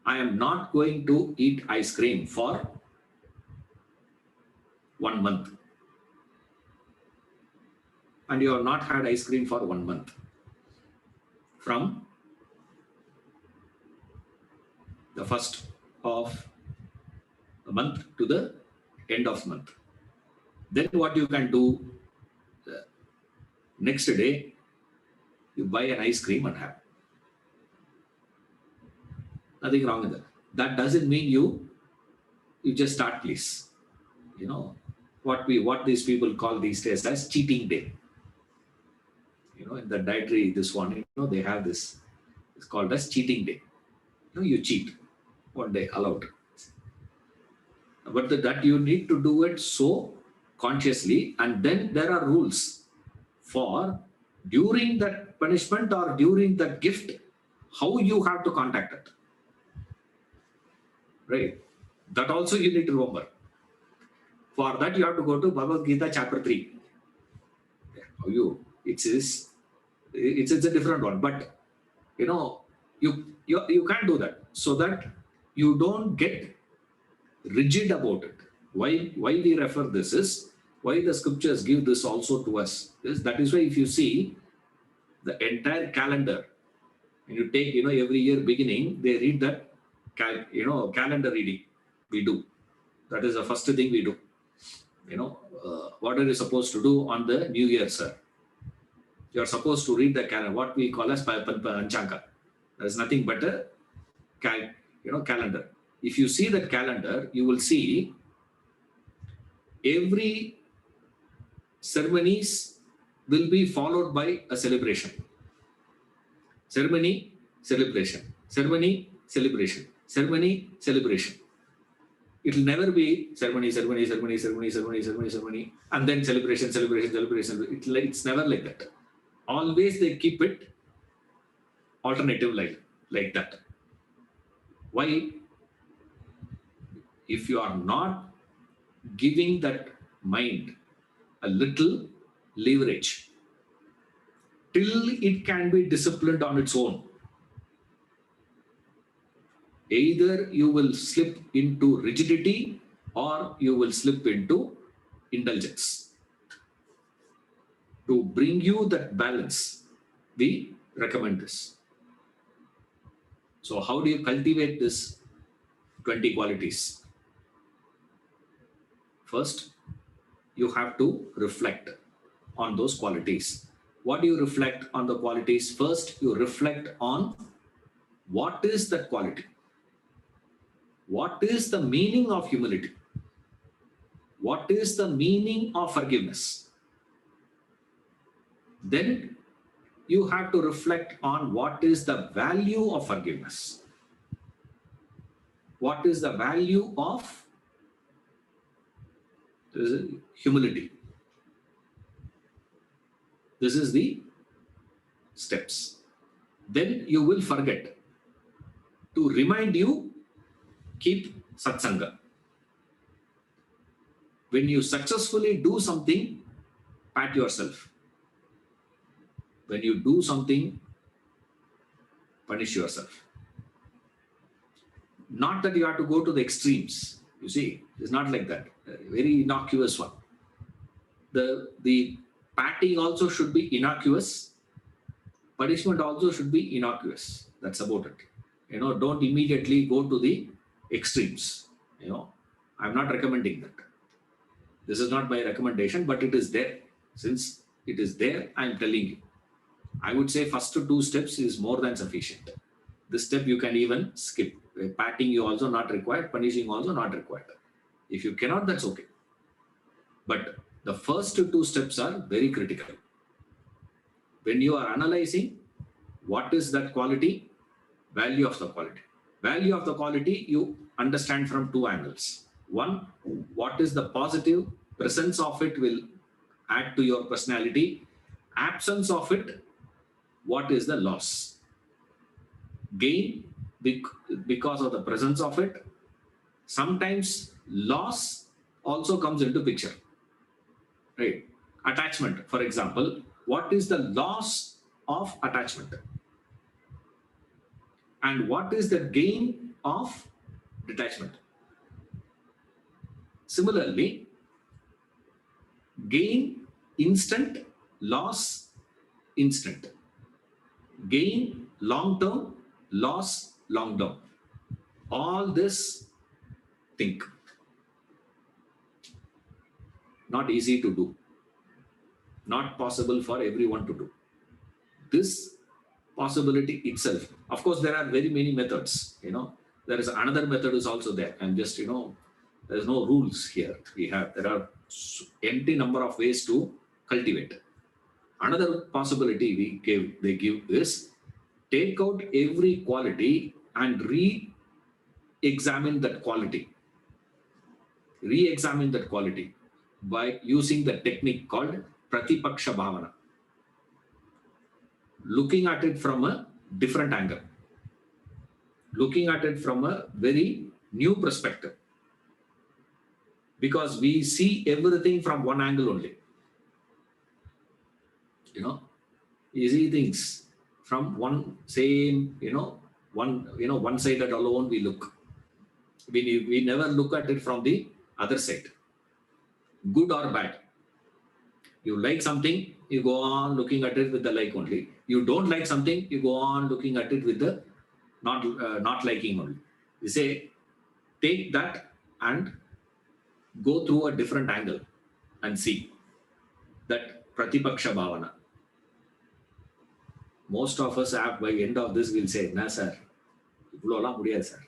[SPEAKER 1] I am not going to eat ice cream for 1 month, and you have not had ice cream for 1 month, from the first of the month to the end of month. Then what you can do, next day, you buy an ice cream and have. Nothing wrong with that. That doesn't mean you just start, please. You know, what these people call these days as cheating day. You know, in the dietary, this one, you know, they have this, it's called as cheating day. You know, you cheat one day, allowed. But that you need to do it so consciously, and then there are rules for during that punishment or during that gift, how you have to contact it. Right? That also you need to remember. For that, you have to go to Bhagavad Gita chapter 3. How you? It's a different one, but you know, you can't do that, so that you don't get rigid about it. Why we refer this is why the scriptures give this also to us. That is why if you see the entire calendar, and you take, you know, every year beginning, they read that calendar reading. We do. That is the first thing we do. You know, what are you supposed to do on the New Year, sir? You are supposed to read the calendar, what we call as Panchanga. There is nothing but a calendar. If you see that calendar, you will see every ceremonies will be followed by a celebration. Ceremony, celebration. Ceremony, celebration. Ceremony, celebration. It will never be ceremony, and then celebration. It's never like that. Always they keep it alternative like that. Why? If you are not giving that mind a little leverage till it can be disciplined on its own, either you will slip into rigidity or you will slip into indulgence. To bring you that balance, we recommend this. So how do you cultivate this 20 qualities? First, you have to reflect on those qualities. What do you reflect on the qualities? First, you reflect on what is that quality? What is the meaning of humility? What is the meaning of forgiveness? Then you have to reflect on what is the value of forgiveness. What is the value of humility? This is the steps. Then you will forget. To remind you, keep satsanga. When you successfully do something, pat yourself. When you do something, punish yourself. Not that you have to go to the extremes. You see, it's not like that. A very innocuous one. The patting also should be innocuous. Punishment also should be innocuous. That's about it. You know, don't immediately go to the extremes. You know, I'm not recommending that. This is not my recommendation, but it is there. Since it is there, I'm telling you. I would say first 2 steps is more than sufficient. This step you can even skip. Patting you also not required, punishing also not required. If you cannot, that's okay. But the first 2 steps are very critical. When you are analyzing what is that quality, value of the quality. Value of the quality you understand from 2 angles. One, what is the positive? Presence of it will add to your personality. Absence of it, what is the loss? Gain because of the presence of it. Sometimes loss also comes into picture. Right? Attachment, for example, what is the loss of attachment? And what is the gain of detachment? Similarly, gain instant, loss instant. Gain long term, loss long term. All this think. not easy to do, not possible for everyone to do. This possibility itself, of course, there are very many methods. There is another method is also there. And just, there's no rules here. There are empty number of ways to cultivate. Another possibility they give is take out every quality and re-examine that quality. Re-examine that quality by using the technique called Pratipaksha Bhavana. Looking at it from a different angle. Looking at it from a very new perspective. Because we see everything from one angle only. You see things from one same, one-sided alone we look. We never look at it from the other side. Good or bad. You like something, you go on looking at it with the like only. You don't like something, you go on looking at it with the not liking only. You say, take that and go through a different angle and see that Pratipaksha Bhavana. Most of us have, by end of this, will say, "Na sir, sir.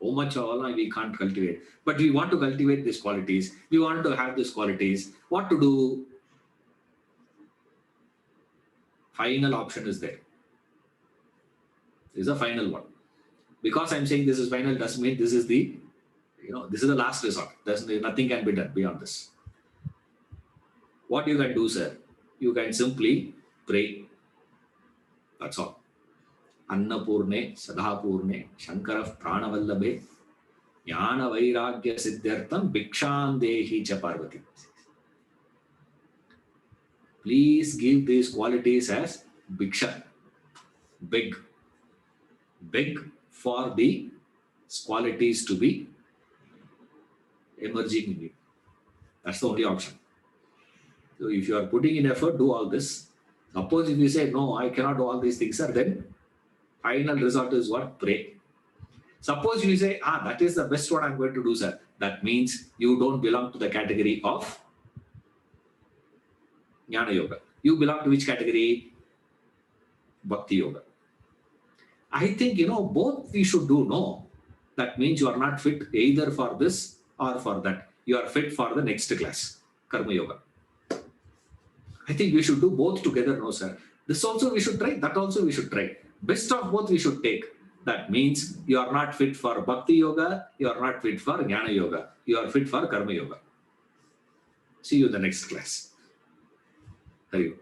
[SPEAKER 1] So much we can't cultivate." But we want to cultivate these qualities. We want to have these qualities. What to do? Final option is there. This is a final one. Because I'm saying this is final doesn't mean this is the, this is the last resort. Nothing can be done beyond this. What you can do, sir? You can simply pray. That's all. Annapurne, Sadhapurne, Shankara Pranavallabhe, Gnana Vairagya Siddhartham, Bhikshan Dehi Cha Parvati. Please give these qualities as Bhiksha. Beg. Beg for the qualities to be emerging in you. That's the only option. So if you are putting in effort, do all this. Suppose if you say, no, I cannot do all these things, sir, then final result is what? Pray. Suppose you say, that is the best one I'm going to do, sir. That means you don't belong to the category of Jnana Yoga. You belong to which category? Bhakti Yoga. I think, both we should do, no. That means you are not fit either for this or for that. You are fit for the next class, Karma Yoga. I think we should do both together, no, sir. This also we should try, that also we should try. Best of both we should take. That means you are not fit for Bhakti Yoga, you are not fit for Jnana Yoga, you are fit for Karma Yoga. See you in the next class. Hari Om.